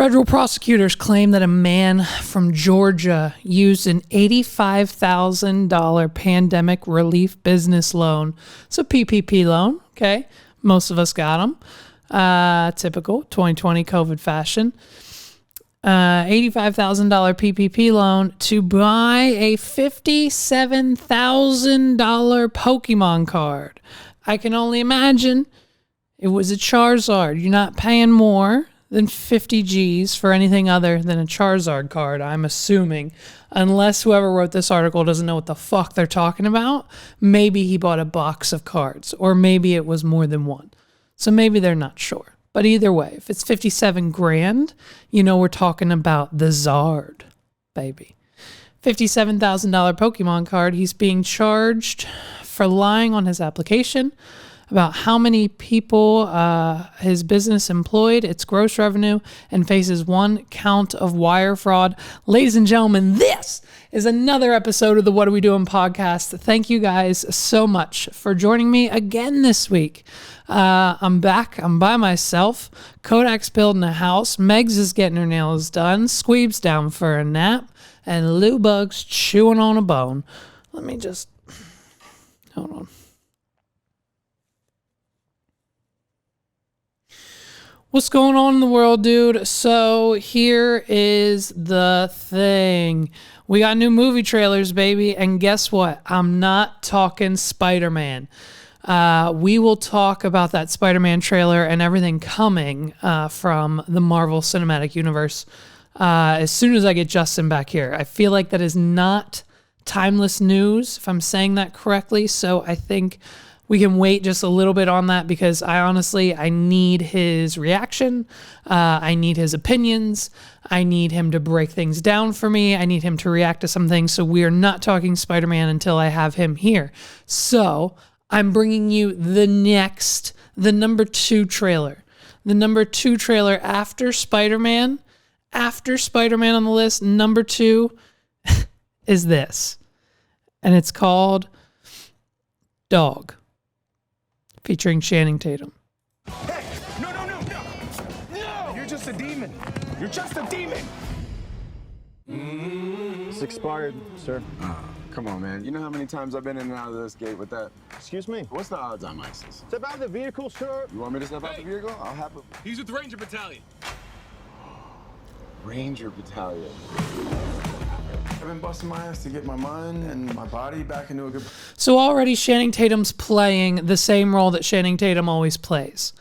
Federal prosecutors claim that a man from Georgia used an $85,000 pandemic relief business loan. It's a PPP loan, okay? Most of us got them. Typical 2020 COVID fashion. $85,000 PPP loan to buy a $57,000 Pokemon card. I can only imagine it was a Charizard. You're not paying more than 50 G's for anything other than a Charizard card, I'm assuming. Unless whoever wrote this article doesn't know what the fuck they're talking about. Maybe he bought a box of cards, or maybe it was more than one. So maybe they're not sure. But either way, if it's 57 grand, you know we're talking about the Zard, baby. $57,000 Pokemon card. He's being charged for lying on his application about how many people his business employed, its gross revenue, and faces 1 count of wire fraud. Ladies and gentlemen, this is another episode of the What Are We Doing podcast. Thank you guys so much for joining me again this week. I'm back. I'm by myself. Kodak's building a house. Megs is getting her nails done. Squeeb's down for a nap. And Lou Bug's chewing on a bone. Let me just... Hold on. What's going on in the world, dude? So here is the thing. We got new movie trailers, baby. And guess what? I'm not talking Spider-Man. We will talk about that Spider-Man trailer and everything coming from the Marvel Cinematic Universe as soon as I get Justin back here. I feel like that is not timeless news, if I'm saying that correctly. So I think we can wait just a little bit on that because I need his reaction. I need his opinions. I need him to break things down for me. I need him to react to some things. So we are not talking Spider-Man until I have him here. So I'm bringing you the number 2 trailer. The number 2 trailer after Spider-Man. After Spider-Man on the list, number 2 is this. And it's called Dog, featuring Channing Tatum. Hey! No! You're just a demon. You're just a demon! It's expired, sir. Come on, man. You know how many times I've been in and out of this gate with that? Excuse me? What's the odds on license? Step out of the vehicle, sir. You want me to step out the vehicle? I'll have a He's with the Ranger Battalion. Ranger Battalion. I've been busting my ass to get my mind and my body back into a good... So already Channing Tatum's playing the same role that Channing Tatum always plays.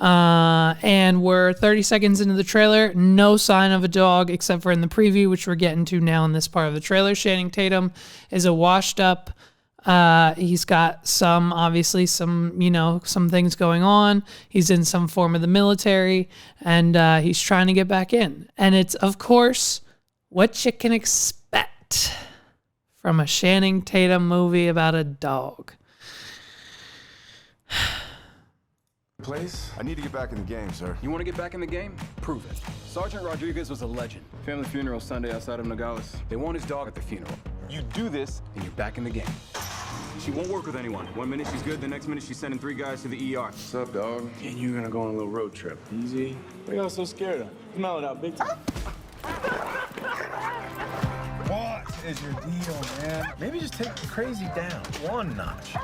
And we're 30 seconds into the trailer. No sign of a dog except for in the preview, which we're getting to now in this part of the trailer. Channing Tatum is a washed up. He's got some things going on. He's in some form of the military and he's trying to get back in. And it's, of course, what you can expect from a Channing Tatum movie about a dog. Place? I need to get back in the game, sir. You want to get back in the game? Prove it. Sergeant Rodriguez was a legend. Family funeral Sunday outside of Nogales. They want his dog at the funeral. You do this, and you're back in the game. She won't work with anyone. 1 minute she's good, the next minute she's sending 3 guys to the ER. What's up, dog? And you're gonna go on a little road trip. Easy. What are y'all so scared of? Smell it out big time. What is your deal, man? Maybe just take the crazy down 1 notch.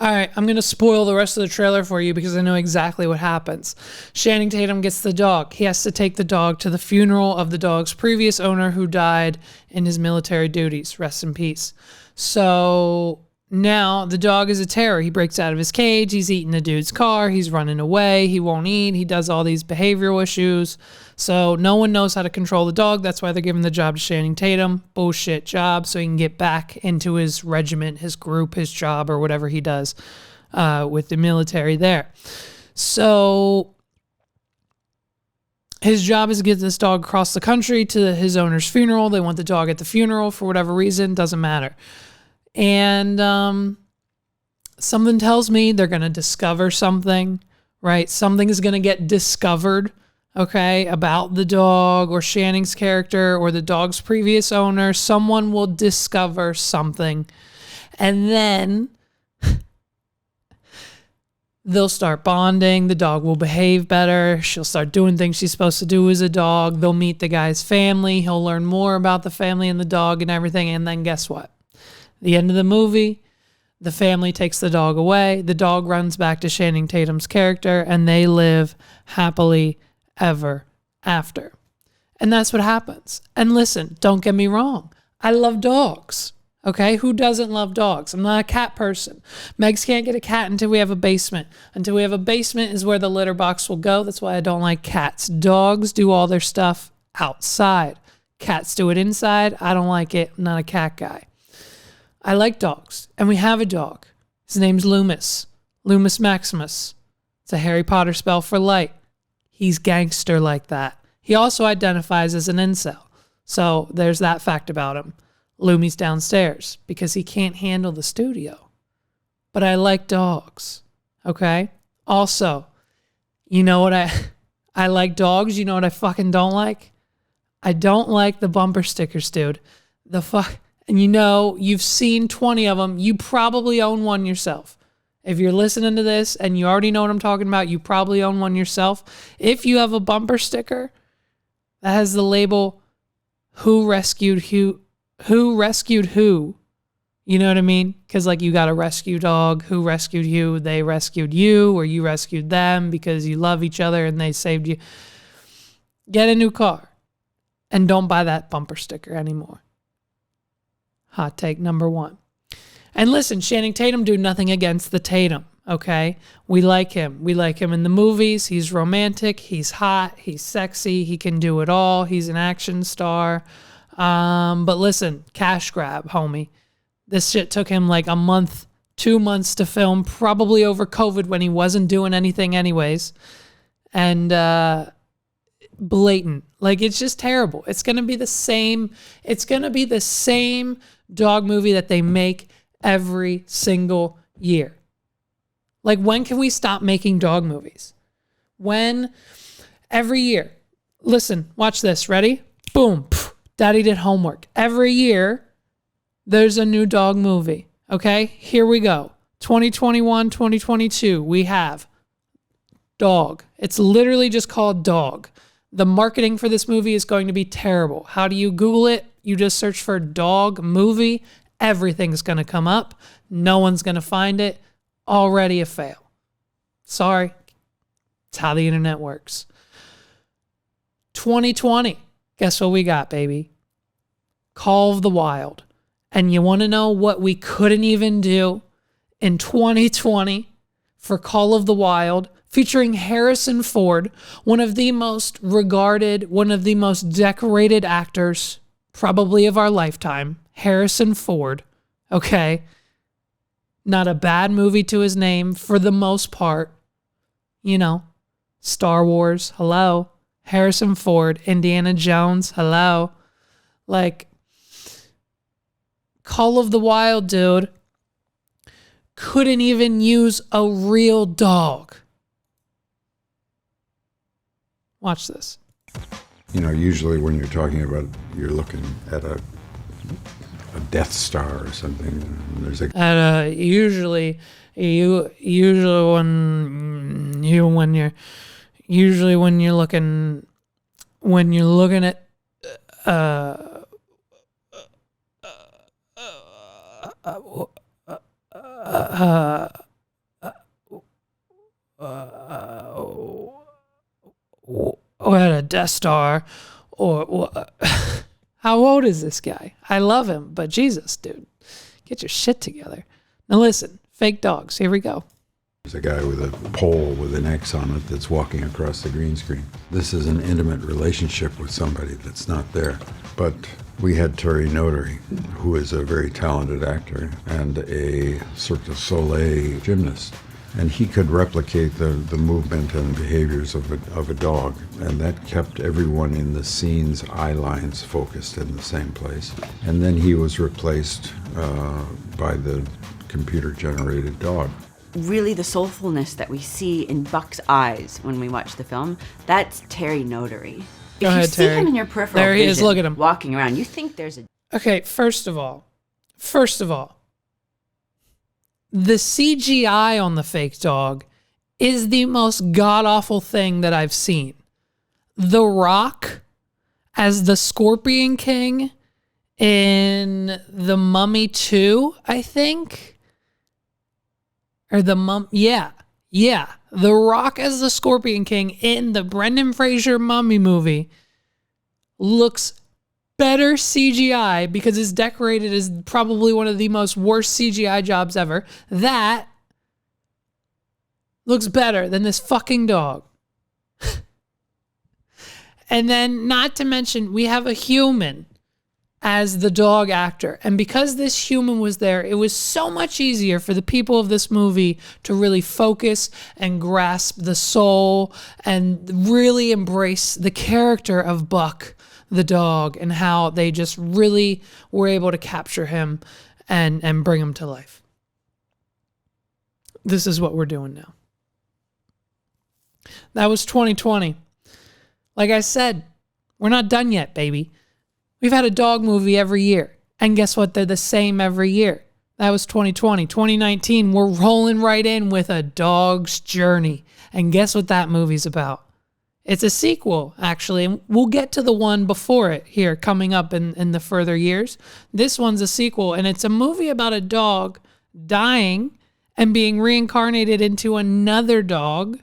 All right, I'm going to spoil the rest of the trailer for you because I know exactly what happens. Channing Tatum gets the dog. He has to take the dog to the funeral of the dog's previous owner who died in his military duties. Rest in peace. So now the dog is a terror. He breaks out of his cage. He's eating the dude's car. He's running away. He won't eat. He does all these behavioral issues. So no one knows how to control the dog. That's why they're giving the job to Channing Tatum. Bullshit job. So he can get back into his regiment, his group, his job, or whatever he does with the military there. So his job is to get this dog across the country to his owner's funeral. They want the dog at the funeral for whatever reason. Doesn't matter. And something tells me they're going to discover something, right? Something is going to get discovered, okay, about the dog or Channing's character or the dog's previous owner. Someone will discover something. And then They'll start bonding. The dog will behave better. She'll start doing things she's supposed to do as a dog. They'll meet the guy's family. He'll learn more about the family and the dog and everything. And then guess what? The end of the movie, the family takes the dog away. The dog runs back to Channing Tatum's character, and they live happily ever after. And that's what happens. And listen, don't get me wrong. I love dogs. Okay, who doesn't love dogs? I'm not a cat person. Megs can't get a cat until we have a basement. Until we have a basement is where the litter box will go. That's why I don't like cats. Dogs do all their stuff outside. Cats do it inside. I don't like it. I'm not a cat guy. I like dogs, and we have a dog. His name's Loomis. Loomis Maximus. It's a Harry Potter spell for light. He's gangster like that. He also identifies as an incel. So there's that fact about him. Loomy's downstairs because he can't handle the studio. But I like dogs. Okay? Also, you know what I like dogs. You know what I fucking don't like? I don't like the bumper stickers, dude. And you know, you've seen 20 of them. You probably own one yourself. If you're listening to this and you already know what I'm talking about, you probably own one yourself. If you have a bumper sticker that has the label, who rescued who, you know what I mean? Because like you got a rescue dog, who rescued you, they rescued you, or you rescued them because you love each other and they saved you. Get a new car and don't buy that bumper sticker anymore. Hot take number 1. And listen, Channing Tatum do nothing against the Tatum, okay? We like him. We like him in the movies. He's romantic. He's hot. He's sexy. He can do it all. He's an action star. But listen, cash grab, homie. This shit took him like a month, 2 months to film, probably over COVID when he wasn't doing anything anyways. And blatant. Like, it's just terrible. It's going to be the same. It's going to be the same dog movie that they make every single year. Like, when can we stop making dog movies? When? Every year. Listen, watch this. Ready? Boom. Pff, Daddy did homework. Every year, there's a new dog movie. Okay? Here we go. 2021, 2022, we have Dog. It's literally just called Dog. The marketing for this movie is going to be terrible. How do you Google it? You just search for dog movie. Everything's going to come up. No one's going to find it. Already a fail. Sorry. It's how the internet works. 2020. Guess what we got, baby? Call of the Wild. And you want to know what we couldn't even do in 2020 for Call of the Wild? Featuring Harrison Ford, one of the most regarded, one of the most decorated actors, probably of our lifetime. Harrison Ford, okay? Not a bad movie to his name for the most part. You know, Star Wars, hello. Harrison Ford, Indiana Jones, hello. Like, Call of the Wild, dude, couldn't even use a real dog. Watch this. You know, usually when you're talking about, you're looking at a Death Star or something. And there's a usually when you're looking at at a Death Star, or how old is this guy? I love him, but Jesus, dude, get your shit together. Now listen, fake dogs. Here we go. There's a guy with a pole with an X on it that's walking across the green screen. This is an intimate relationship with somebody that's not there. But we had Terry Notary, who is a very talented actor and a Cirque du Soleil gymnast. And he could replicate the movement and behaviors of a dog. And that kept everyone in the scene's eye lines focused in the same place. And then he was replaced by the computer-generated dog. Really, the soulfulness that we see in Buck's eyes when we watch the film, that's Terry Notary. Go ahead, see Terry. him in your peripheral there he vision, is. Look at him walking around. You think there's a... Okay, first of all, the CGI on the fake dog is the most god-awful thing that I've seen. The Rock as the Scorpion King in The Mummy 2, I think. Or The Rock as the Scorpion King in the Brendan Fraser Mummy movie looks better CGI because it's decorated as probably one of the most worst CGI jobs ever. That looks better than this fucking dog. And then, not to mention, we have a human as the dog actor. And because this human was there, it was so much easier for the people of this movie to really focus and grasp the soul and really embrace the character of Buck, the dog, and how they just really were able to capture him and bring him to life. This is what we're doing now. That was 2020. Like I said, we're not done yet, baby. We've had a dog movie every year. And guess what? They're the same every year. That was 2020. 2019, we're rolling right in with A Dog's Journey. And guess what that movie's about? It's a sequel, actually. And we'll get to the one before it here coming up in the further years. This one's a sequel, and it's a movie about a dog dying and being reincarnated into another dog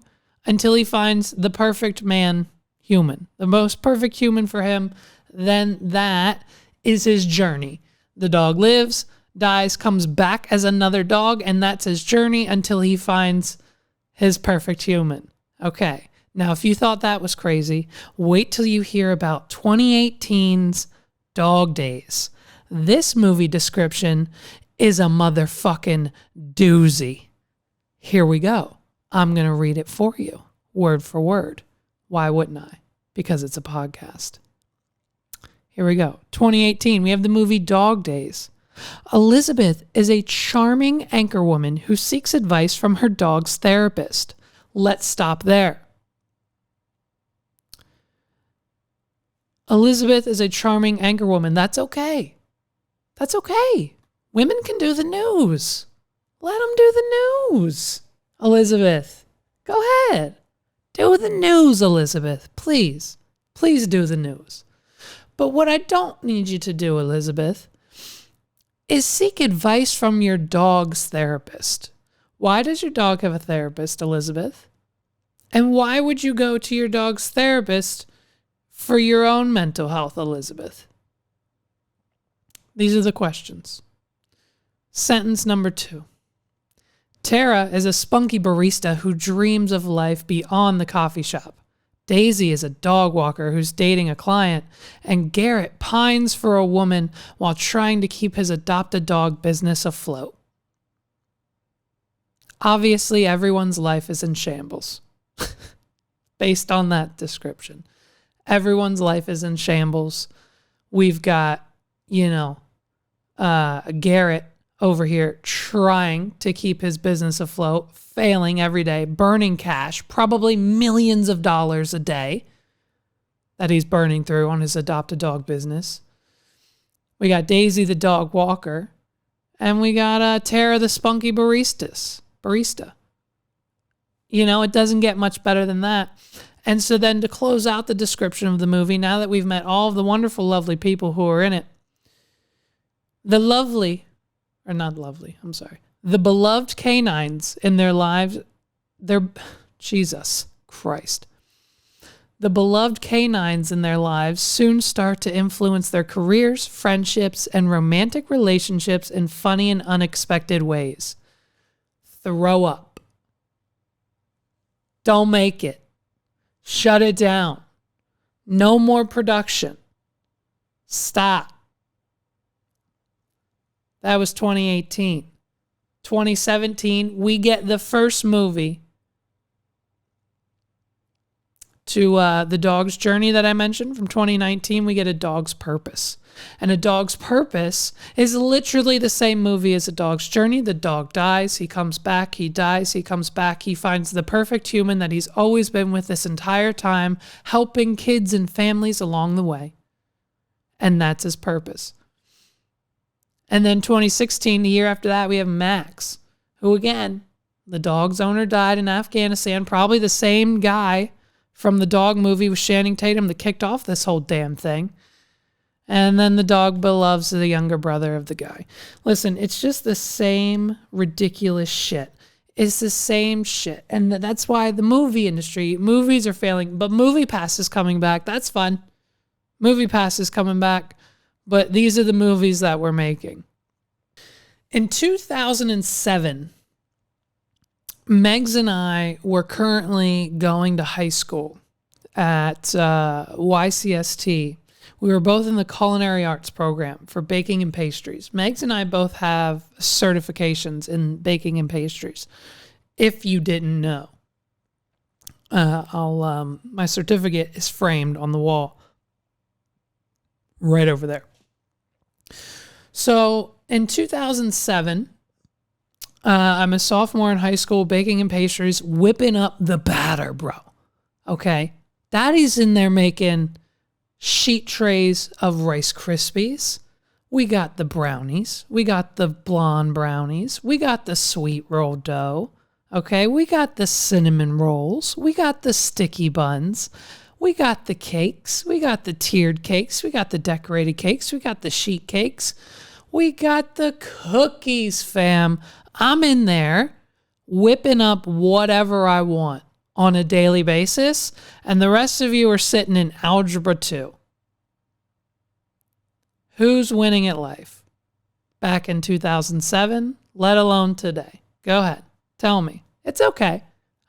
until he finds the perfect man human, the most perfect human for him. Then that is his journey. The dog lives, dies, comes back as another dog, and that's his journey until he finds his perfect human. Okay, now if you thought that was crazy, wait till you hear about 2018's Dog Days. This movie description is a motherfucking doozy. Here we go. I'm going to read it for you, word for word. Why wouldn't I? Because it's a podcast. Here we go. 2018, we have the movie Dog Days. Elizabeth is a charming anchorwoman who seeks advice from her dog's therapist. Let's stop there. Elizabeth is a charming anchorwoman. That's okay. That's okay. Women can do the news. Let them do the news. Elizabeth, go ahead. Do the news, Elizabeth. Please. Please do the news. But what I don't need you to do, Elizabeth, is seek advice from your dog's therapist. Why does your dog have a therapist, Elizabeth? And why would you go to your dog's therapist for your own mental health, Elizabeth? These are the questions. Sentence number 2. Tara is a spunky barista who dreams of life beyond the coffee shop. Daisy is a dog walker who's dating a client, and Garrett pines for a woman while trying to keep his adopted dog business afloat. Obviously, everyone's life is in shambles. Based on that description. Everyone's life is in shambles. We've got, Garrett over here trying to keep his business afloat, failing every day, burning cash, probably millions of dollars a day that he's burning through on his adopted dog business. We got Daisy the dog walker, and we got Tara the spunky barista. It doesn't get much better than that. And so then to close out the description of the movie, now that we've met all of the wonderful, lovely people who are in it, the beloved canines in their lives, Jesus Christ. The beloved canines in their lives soon start to influence their careers, friendships, and romantic relationships in funny and unexpected ways. Throw up. Don't make it. Shut it down. No more production. Stop. That was 2018. 2017, we get the first movie to The Dog's Journey that I mentioned from 2019. We get A Dog's Purpose. And A Dog's Purpose is literally the same movie as A Dog's Journey. The dog dies, he comes back, he dies, he comes back, he finds the perfect human that he's always been with this entire time, helping kids and families along the way. And that's his purpose. And then 2016, the year after that, we have Max, who again, The dog's owner died in Afghanistan, probably the same guy from the dog movie with Channing Tatum that kicked off this whole damn thing. And then the dog loves the younger brother of the guy. Listen, it's just the same ridiculous shit. It's the same shit. And that's why the movie industry, movies are failing. But MoviePass is coming back. That's fun. MoviePass is coming back. But these are the movies that we're making. In 2007, Megs and I were currently going to high school at YCST. We were both in the culinary arts program for baking and pastries. Megs and I both have certifications in baking and pastries. If you didn't know, my certificate is framed on the wall right over there. So in 2007, I'm a sophomore in high school, baking and pastries, whipping up the batter, bro. Okay? Daddy's in there making sheet trays of Rice Krispies. We got the brownies. We got the blonde brownies. We got the sweet rolled dough. Okay? We got the cinnamon rolls. We got the sticky buns. We got the cakes. We got the tiered cakes. We got the decorated cakes. We got the sheet cakes. We got the cookies, fam. I'm in there whipping up whatever I want on a daily basis, and the rest of you are sitting in Algebra 2. Who's winning at life? Back in 2007, let alone today. Go ahead. Tell me. It's okay.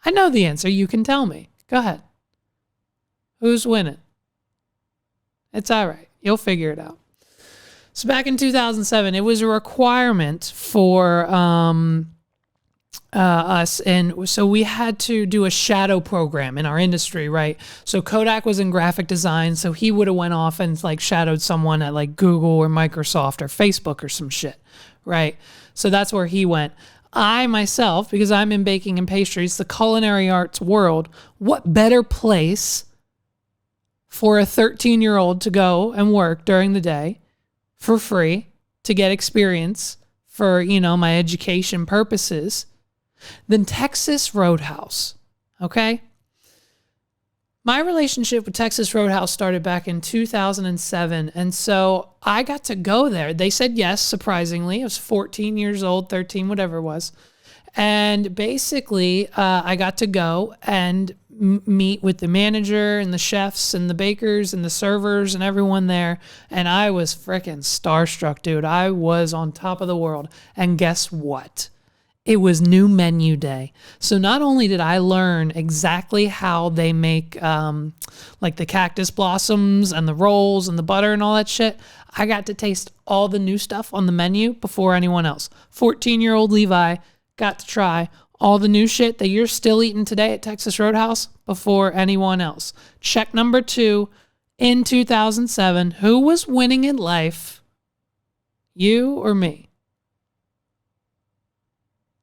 I know the answer. You can tell me. Go ahead. Who's winning? It's all right. You'll figure it out. So back in 2007, it was a requirement for us, and so we had to do a shadow program in our industry, right? So Kodak was in graphic design, so he would have went off and like shadowed someone at like Google or Microsoft or Facebook or some shit, right? So that's where he went. I myself, because I'm in baking and pastries, the culinary arts world, what better place for a 13-year-old to go and work during the day for free to get experience for, you know, my education purposes than Texas Roadhouse, okay? My relationship with Texas Roadhouse started back in 2007, and so I got to go there. They said yes, surprisingly. I was 14 years old, 13, whatever it was. And basically, I got to go and meet with the manager and the chefs and the bakers and the servers and everyone there. And I was freaking starstruck, dude. I was on top of the world. And guess what? It was new menu day. So not only did I learn exactly how they make like the cactus blossoms and the rolls and the butter and all that shit, I got to taste all the new stuff on the menu before anyone else. 14-year-old Levi got to try all the new shit that you're still eating today at Texas Roadhouse before anyone else. Check number 2 in 2007. Who was winning in life? You or me?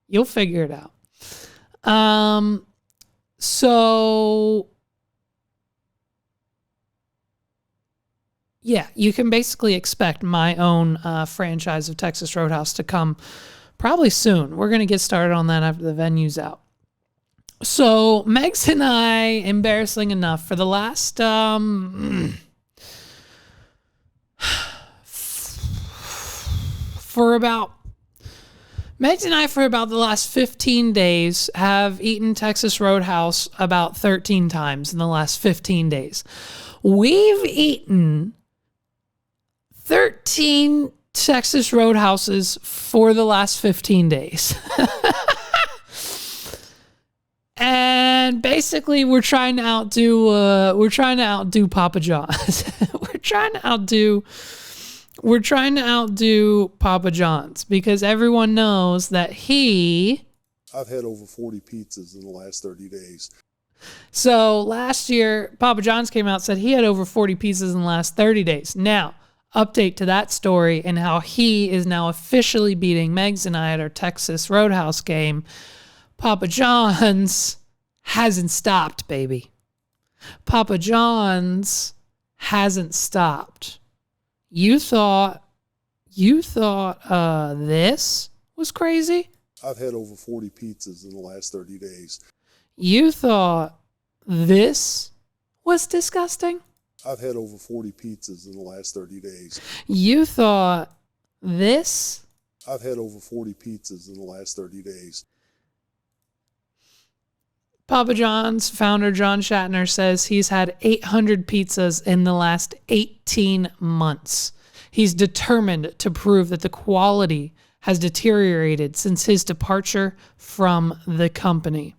You'll figure it out. So yeah, you can basically expect my own franchise of Texas Roadhouse to come probably soon. We're going to get started on that after the venue's out. So Megs and I, embarrassing enough, for the last for about the last 15 days have eaten Texas Roadhouse about 13 times in the last 15 days. We've eaten 13 Texas Roadhouses for the last 15 days. And basically we're trying to outdo Papa John's. We're trying to outdo Papa John's because everyone knows that I've had over 40 pizzas in the last 30 days. So last year, Papa John's came out and said he had over 40 pizzas in the last 30 days. Now, update to that story and how he is now officially beating Megs and I at our Texas Roadhouse game. Papa John's hasn't stopped, baby. Papa John's hasn't stopped. You thought this was crazy? I've had over 40 pizzas in the last 30 days. You thought this was disgusting? I've had over 40 pizzas in the last 30 days. You thought this? I've had over 40 pizzas in the last 30 days. Papa John's founder John Shatner says he's had 800 pizzas in the last 18 months. He's determined to prove that the quality has deteriorated since his departure from the company.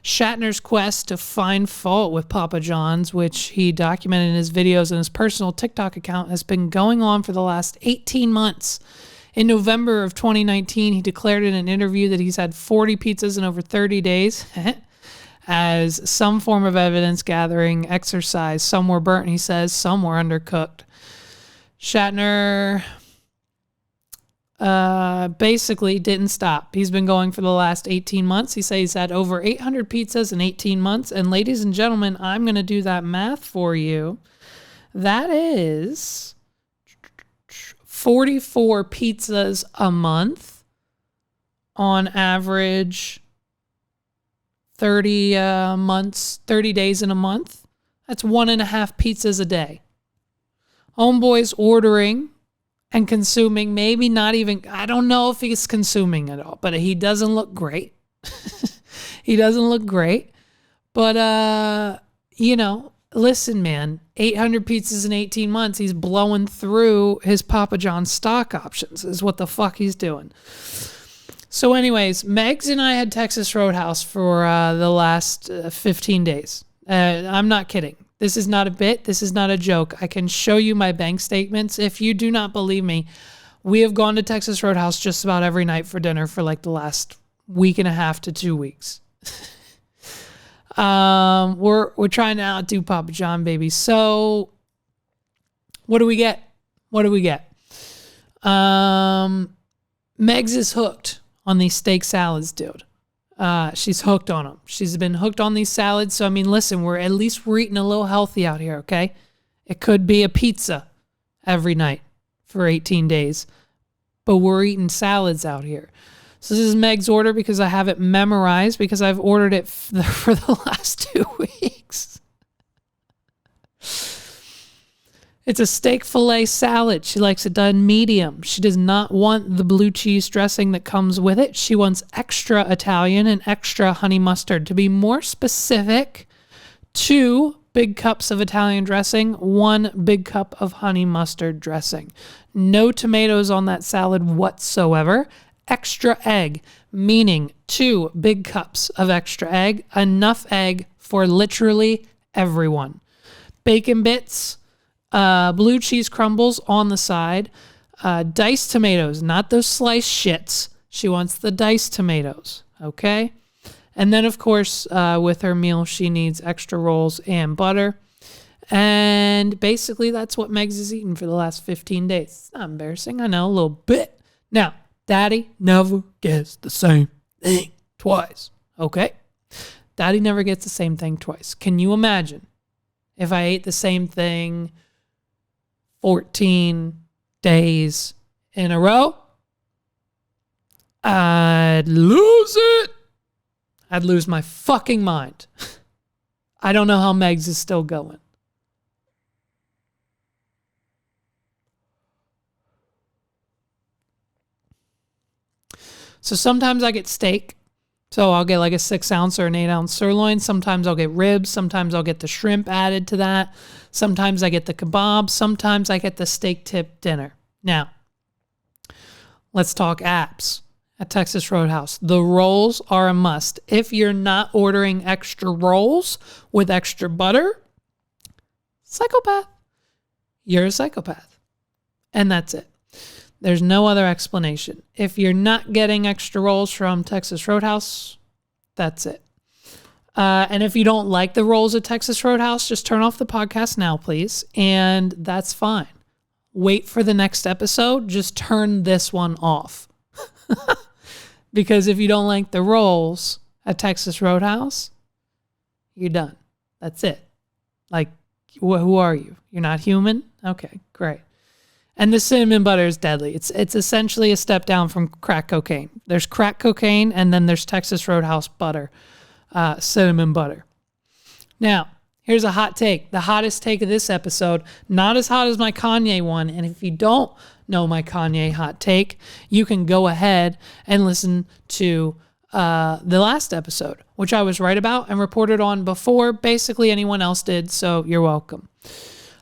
Shatner's quest to find fault with Papa John's, which he documented in his videos and his personal TikTok account, has been going on for the last 18 months. In November of 2019, he declared in an interview that he's had 40 pizzas in over 30 days as some form of evidence gathering exercise. Some were burnt, he says, some were undercooked. Shatner basically didn't stop. He's been going for the last 18 months. He says he's had over 800 pizzas in 18 months. And ladies and gentlemen, I'm going to do that math for you. That is 44 pizzas a month on average, 30 days in a month. That's 1.5 pizzas a day. Homeboy's ordering and consuming, maybe not even, I don't know if he's consuming at all, but he doesn't look great. He doesn't look great. But, listen, man, 800 pizzas in 18 months, he's blowing through his Papa John's stock options is what the fuck he's doing. So anyways, Megs and I had Texas Roadhouse for the last 15 days. I'm not kidding. This is not a bit. This is not a joke. I can show you my bank statements. If you do not believe me, we have gone to Texas Roadhouse just about every night for dinner for like the last week and a half to 2 weeks. We're trying to outdo Papa John, baby. So what do we get? Megs is hooked on these steak salads, dude. She's hooked on them. She's been hooked on these salads. So, I mean, listen, we're eating a little healthy out here, okay? It could be a pizza every night for 18 days, but we're eating salads out here. So this is Meg's order because I have it memorized because I've ordered it for the last 2 weeks. It's a steak filet salad. She likes it done medium. She does not want the blue cheese dressing that comes with it. She wants extra Italian and extra honey mustard. To be more specific, 2 big cups of Italian dressing, 1 big cup of honey mustard dressing. No tomatoes on that salad whatsoever. Extra egg, meaning 2 big cups of extra egg. Enough egg for literally everyone. Bacon bits. Blue cheese crumbles on the side, diced tomatoes, not those sliced shits. She wants the diced tomatoes, okay? And then, of course, with her meal, she needs extra rolls and butter. And basically, that's what Megs is eating for the last 15 days. It's not embarrassing, I know, a little bit. Now, Daddy never gets the same thing twice, okay? Daddy never gets the same thing twice. Can you imagine if I ate the same thing 14 days in a row? I'd lose it. I'd lose my fucking mind. I don't know how Megs is still going. So sometimes I get steak. So I'll get like a 6-ounce or an 8-ounce sirloin. Sometimes I'll get ribs. Sometimes I'll get the shrimp added to that. Sometimes I get the kebab. Sometimes I get the steak tip dinner. Now, let's talk apps at Texas Roadhouse. The rolls are a must. If you're not ordering extra rolls with extra butter, psychopath. You're a psychopath. And that's it. There's no other explanation. If you're not getting extra rolls from Texas Roadhouse, that's it. And if you don't like the rolls at Texas Roadhouse, just turn off the podcast now, please. And that's fine. Wait for the next episode. Just turn this one off. Because if you don't like the rolls at Texas Roadhouse, you're done. That's it. Like, who are you? You're not human? Okay, great. And the cinnamon butter is deadly. It's essentially a step down from crack cocaine. There's crack cocaine, and then there's Texas Roadhouse butter, cinnamon butter. Now, here's a hot take. The hottest take of this episode, not as hot as my Kanye one. And if you don't know my Kanye hot take, you can go ahead and listen to the last episode, which I was right about and reported on before basically anyone else did. So you're welcome.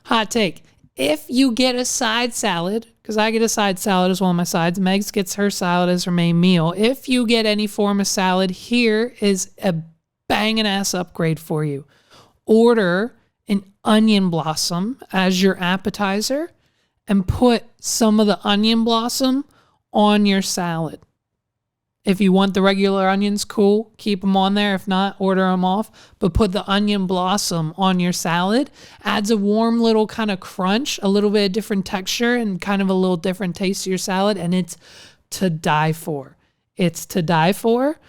Hot take. If you get a side salad, because I get a side salad as one of my sides, Megs gets her salad as her main meal. If you get any form of salad, here is a banging ass upgrade for you. Order an onion blossom as your appetizer and put some of the onion blossom on your salad. If you want the regular onions, cool, keep them on there. If not, order them off. But put the onion blossom on your salad. Adds a warm little kind of crunch, a little bit of different texture, and kind of a little different taste to your salad. And it's to die for. It's to die for.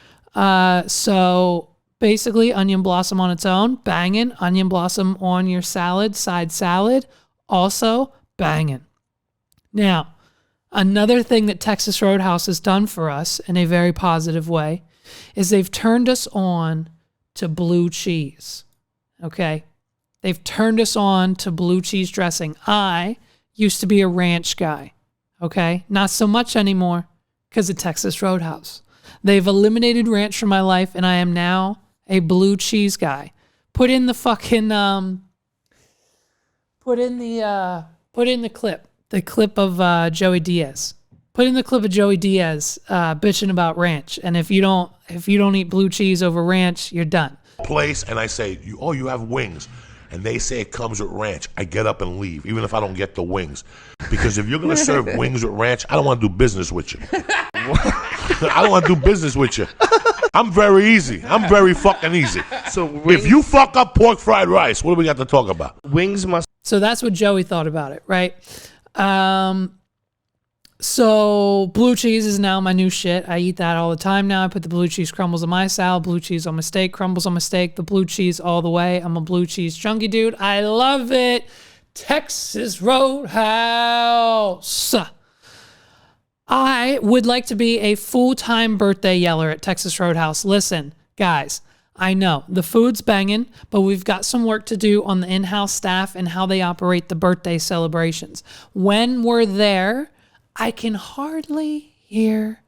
So basically, onion blossom on its own, banging. Onion blossom on your salad, side salad, also banging. Now, another thing that Texas Roadhouse has done for us in a very positive way is they've turned us on to blue cheese. Okay? They've turned us on to blue cheese dressing. I used to be a ranch guy. Okay? Not so much anymore because of Texas Roadhouse. They've eliminated ranch from my life, and I am now a blue cheese guy. Put in the fucking put in the clip. The clip of Joey Diaz. Put in the clip of Joey Diaz bitching about ranch. And if you don't eat blue cheese over ranch, you're done. Place and I say, you have wings. And they say it comes with ranch. I get up and leave, even if I don't get the wings. Because if you're going to serve wings with ranch, I don't want to do business with you. I don't want to do business with you. I'm very easy. I'm very fucking easy. So if you fuck up pork fried rice, what do we got to talk about? Wings must... So that's what Joey thought about it, right? So blue cheese is now my new shit. I eat that all the time now. I put the blue cheese crumbles on my salad, blue cheese on my steak, crumbles on my steak, the blue cheese all the way. I'm a blue cheese junkie, dude. I love it. Texas Roadhouse. I would like to be a full-time birthday yeller at Texas Roadhouse. Listen, guys, I know the food's banging, but we've got some work to do on the in-house staff and how they operate the birthday celebrations. When we're there, I can hardly hear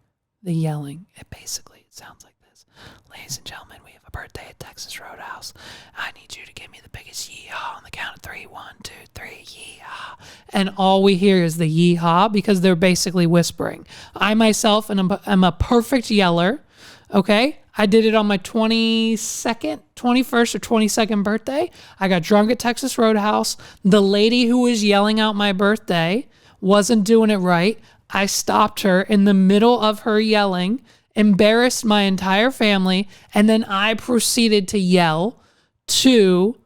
the yelling. It sounds like this. Ladies and gentlemen, we have a birthday at Texas Roadhouse. I need you to give me the biggest yeehaw on the count of 3. 1, 2, 3, yeehaw. And all we hear is the yeehaw because they're basically whispering. I myself am a perfect yeller. Okay? I did it on my 21st or 22nd birthday. I got drunk at Texas Roadhouse. The lady who was yelling out my birthday wasn't doing it right. I stopped her in the middle of her yelling, embarrassed my entire family, and then I proceeded to yell to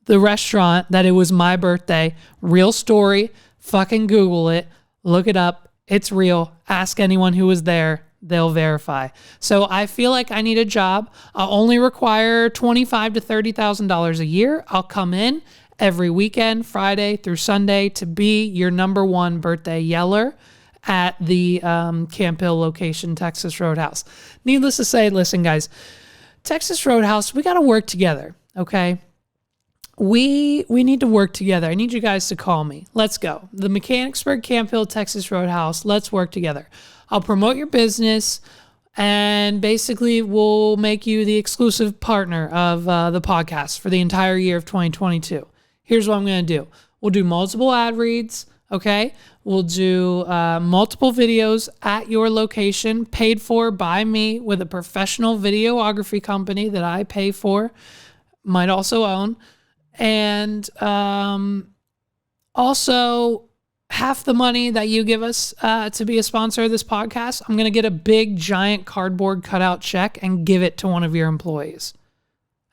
the restaurant that it was my birthday. Real story. Fucking Google it. Look it up. It's real. Ask anyone who was there. They'll verify. So I feel like I need a job. I'll only require $25,000 to $30,000 a year. I'll come in every weekend, Friday through Sunday, to be your number one birthday yeller at the Camp Hill location, Texas Roadhouse. Needless to say, listen, guys, Texas Roadhouse, we got to work together, okay? We need to work together. I need you guys to call me. Let's go. The Mechanicsburg, Camp Hill, Texas Roadhouse. Let's work together. I'll promote your business, and basically we'll make you the exclusive partner of the podcast for the entire year of 2022. Here's what I'm going to do. We'll do multiple ad reads, okay? We'll do multiple videos at your location, paid for by me with a professional videography company that I pay for, might also own. And also, half the money that you give us to be a sponsor of this podcast, I'm going to get a big, giant cardboard cutout check and give it to one of your employees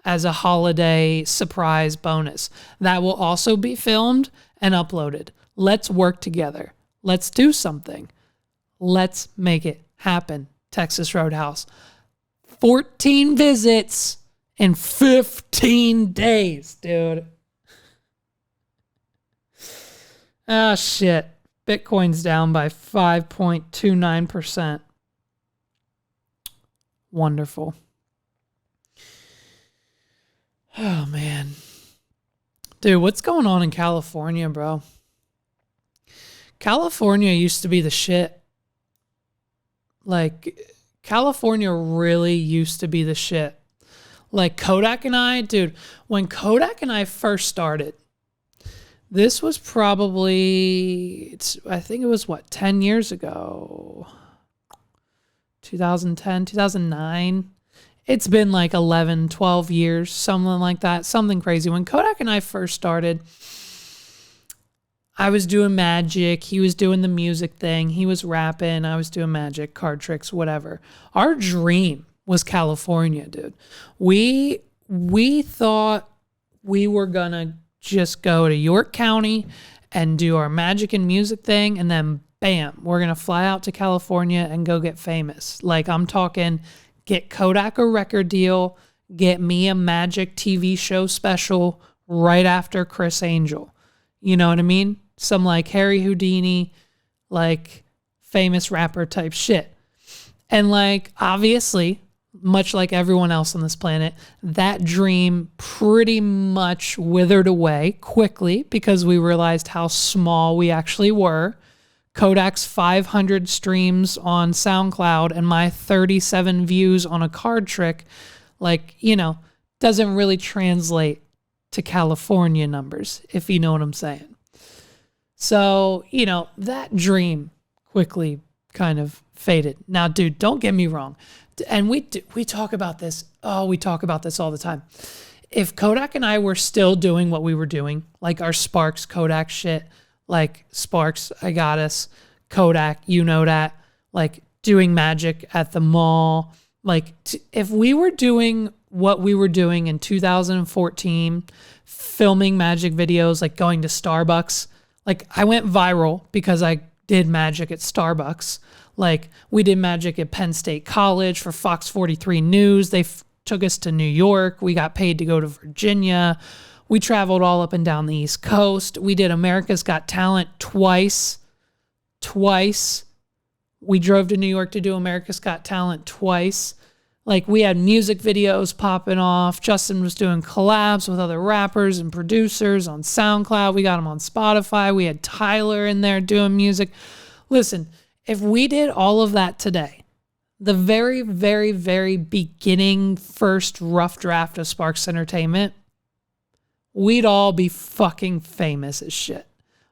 as a holiday surprise bonus. That will also be filmed and uploaded. Let's work together. Let's do something. Let's make it happen. Texas Roadhouse. 14 visits in 15 days, dude. Oh, shit. Bitcoin's down by 5.29%. Wonderful. Oh, man. Dude, what's going on in California, bro? California used to be the shit. Like, California really used to be the shit. Like, Kodak and I, dude, when Kodak and I first started, this was probably, I think it was, 10 years ago? 2010, 2009? It's been like 11, 12 years, something like that, something crazy. When Kodak and I first started, I was doing magic. He was doing the music thing. He was rapping. I was doing magic, card tricks, whatever. Our dream was California, dude. We thought we were going to just go to York County and do our magic and music thing, and then bam, we're going to fly out to California and go get famous. Like, I'm talking, get Kodak a record deal, get me a magic TV show special right after Chris Angel. You know what I mean? Some like Harry Houdini, like famous rapper type shit. And like, obviously, much like everyone else on this planet, that dream pretty much withered away quickly because we realized how small we actually were. Kodak's 500 streams on SoundCloud and my 37 views on a card trick, like, you know, doesn't really translate to California numbers, if you know what I'm saying. So, you know, that dream quickly kind of faded. Now, dude, don't get me wrong. And we talk about this. Oh, we talk about this all the time. If Kodak and I were still doing what we were doing, like our Sparks Kodak shit, like Sparks, I got us, Kodak, you know that, like doing magic at the mall. Like if we were doing what we were doing in 2014, filming magic videos, like going to Starbucks, like I went viral because I did magic at Starbucks. Like we did magic at Penn State College for Fox 43 News. They took us to New York. We got paid to go to Virginia. We traveled all up and down the East Coast. We did America's Got Talent twice. We drove to New York to do America's Got Talent twice. Like we had music videos popping off. Justin was doing collabs with other rappers and producers on SoundCloud. We got him on Spotify. We had Tyler in there doing music. Listen, if we did all of that today, the very, very, very beginning first rough draft of Sparks Entertainment, we'd all be fucking famous as shit.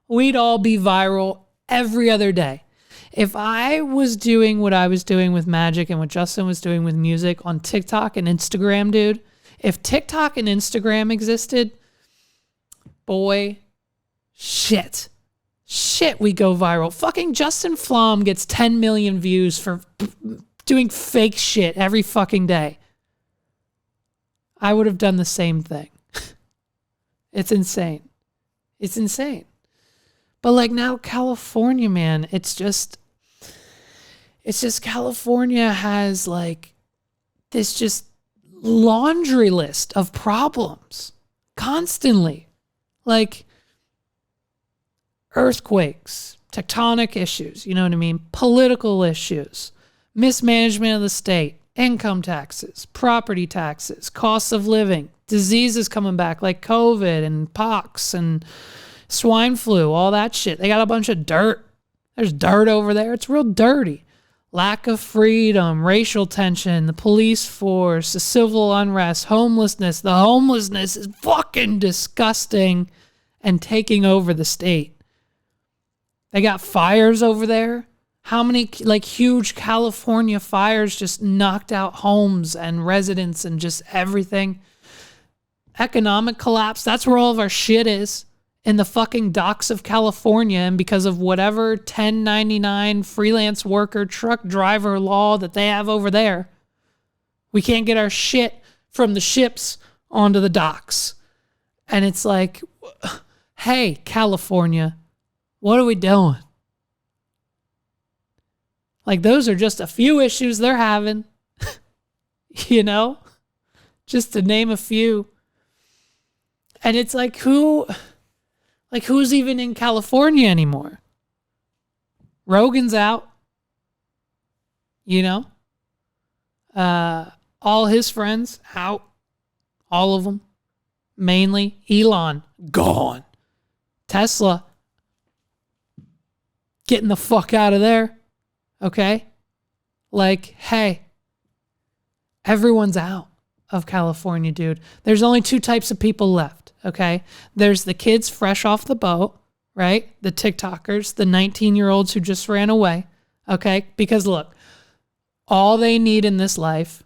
We'd all be viral every other day. If I was doing what I was doing with magic and what Justin was doing with music on TikTok and Instagram, dude, if TikTok and Instagram existed, boy, shit, we go viral. Fucking Justin Flom gets 10 million views for doing fake shit every fucking day. I would have done the same thing. It's insane. It's insane. But like now California, man, it's just California has like this just laundry list of problems constantly. Like earthquakes, tectonic issues, you know what I mean? Political issues, mismanagement of the state, income taxes, property taxes, costs of living, diseases coming back like COVID and pox and swine flu, all that shit. They got a bunch of dirt. There's dirt over there. It's real dirty. Lack of freedom, racial tension, the police force, the civil unrest, homelessness. The homelessness is fucking disgusting and taking over the state. They got fires over there. How many like huge California fires just knocked out homes and residents and just everything? Economic collapse. That's where all of our shit is. In the fucking docks of California, and because of whatever 1099 freelance worker truck driver law that they have over there, we can't get our shit from the ships onto the docks. And it's like, hey, California, what are we doing? Like, those are just a few issues they're having, you know, just to name a few. And it's like, who's even in California anymore? Rogan's out. You know? All his friends out. All of them. Mainly Elon gone. Tesla getting the fuck out of there. Okay? Like, hey, everyone's out of California, dude. There's only two types of people left, okay? There's the kids fresh off the boat, right? The TikTokers, the 19-year-olds who just ran away, okay? Because look, all they need in this life,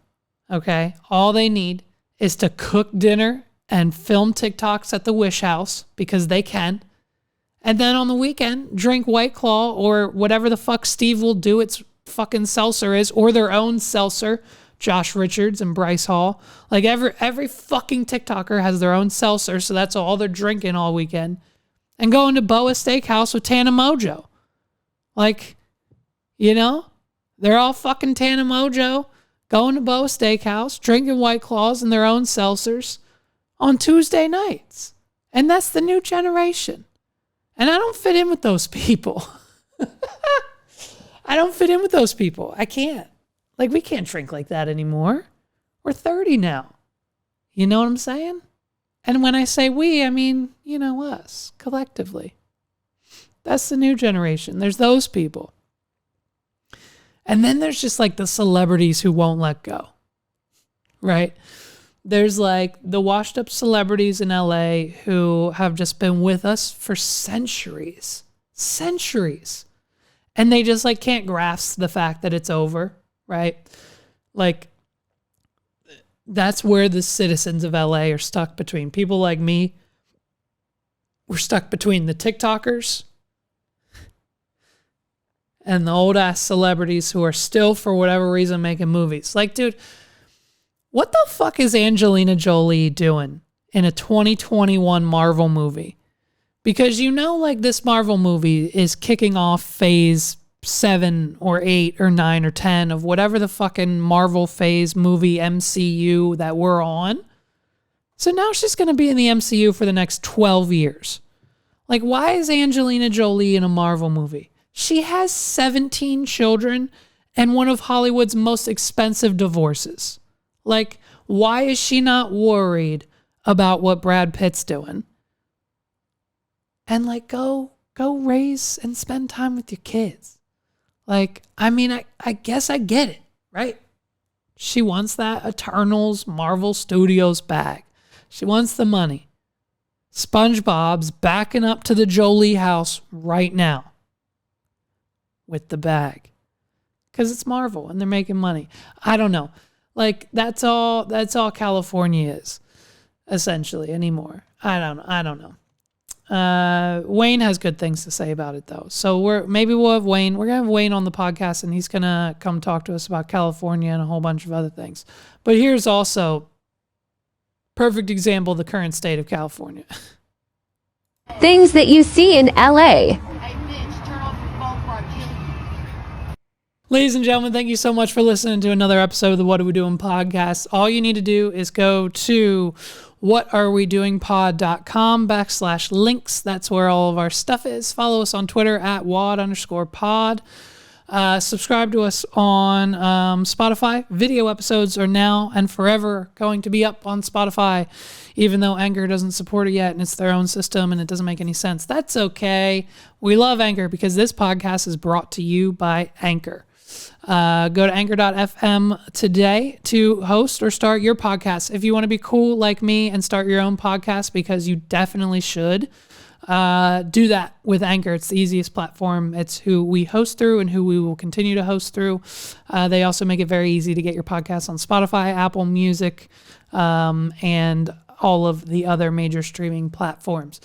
okay? All they need is to cook dinner and film TikToks at the Wish House because they can. And then on the weekend, drink White Claw or whatever the fuck Steve will do its fucking seltzer is, or their own seltzer, Josh Richards and Bryce Hall. Like every fucking TikToker has their own seltzer, so that's all they're drinking all weekend. And going to Boa Steakhouse with Tana Mojo. Like, you know, they're all fucking Tana Mojo, going to Boa Steakhouse, drinking White Claws and their own seltzers on Tuesday nights. And that's the new generation. And I don't fit in with those people. I don't fit in with those people. I can't. Like, we can't drink like that anymore. We're 30 now. You know what I'm saying? And when I say we, I mean, you know, us, collectively. That's the new generation. There's those people. And then there's just like the celebrities who won't let go. Right? There's like the washed up celebrities in LA who have just been with us for centuries. Centuries. And they just like can't grasp the fact that it's over, right? Like, that's where the citizens of LA are stuck between. People like me, we're stuck between the TikTokers and the old ass celebrities who are still, for whatever reason, making movies. Like, dude, what the fuck is Angelina Jolie doing in a 2021 Marvel movie? Because you know, like, this Marvel movie is kicking off phase 7 or 8 or 9 or 10 of whatever the fucking Marvel phase movie MCU that we're on. So now she's going to be in the MCU for the next 12 years. Like, why is Angelina Jolie in a Marvel movie? She has 17 children and one of Hollywood's most expensive divorces. Like, why is she not worried about what Brad Pitt's doing? And like, go raise and spend time with your kids. Like, I mean, I guess I get it, right? She wants that Eternals Marvel Studios bag. She wants the money. SpongeBob's backing up to the Jolie house right now with the bag. Because it's Marvel and they're making money. I don't know. Like, that's all California is, essentially, anymore. I don't know. Wayne has good things to say about it, though. So we'll have Wayne. We're going to have Wayne on the podcast, and he's going to come talk to us about California and a whole bunch of other things. But here's also perfect example of the current state of California. Things that you see in LA. Ladies and gentlemen, thank you so much for listening to another episode of the What Are We Doing podcast. All you need to do is go to whatarewedoingpod.com/links. That's where all of our stuff is. Follow us on Twitter at @wad_pod. Subscribe to us on Spotify. Video episodes are now and forever going to be up on Spotify, even though Anchor doesn't support it yet and it's their own system and it doesn't make any sense. That's okay. We love Anchor because this podcast is brought to you by Anchor. Go to anchor.fm today to host or start your podcast. If you want to be cool like me and start your own podcast, because you definitely should, do that with Anchor. It's the easiest platform. It's who we host through and who we will continue to host through. They also make it very easy to get your podcast on Spotify, Apple Music, and all of the other major streaming platforms.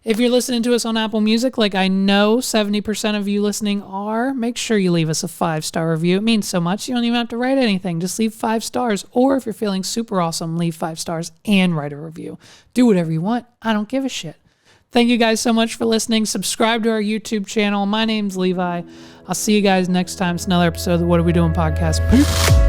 If you're listening to us on Apple Music, like I know 70% of you listening are, make sure you leave us a 5-star review. It means so much. You don't even have to write anything. Just leave 5 stars. Or if you're feeling super awesome, leave 5 stars and write a review. Do whatever you want. I don't give a shit. Thank you guys so much for listening. Subscribe to our YouTube channel. My name's Levi. I'll see you guys next time. It's another episode of the What Are We Doing podcast. Peace.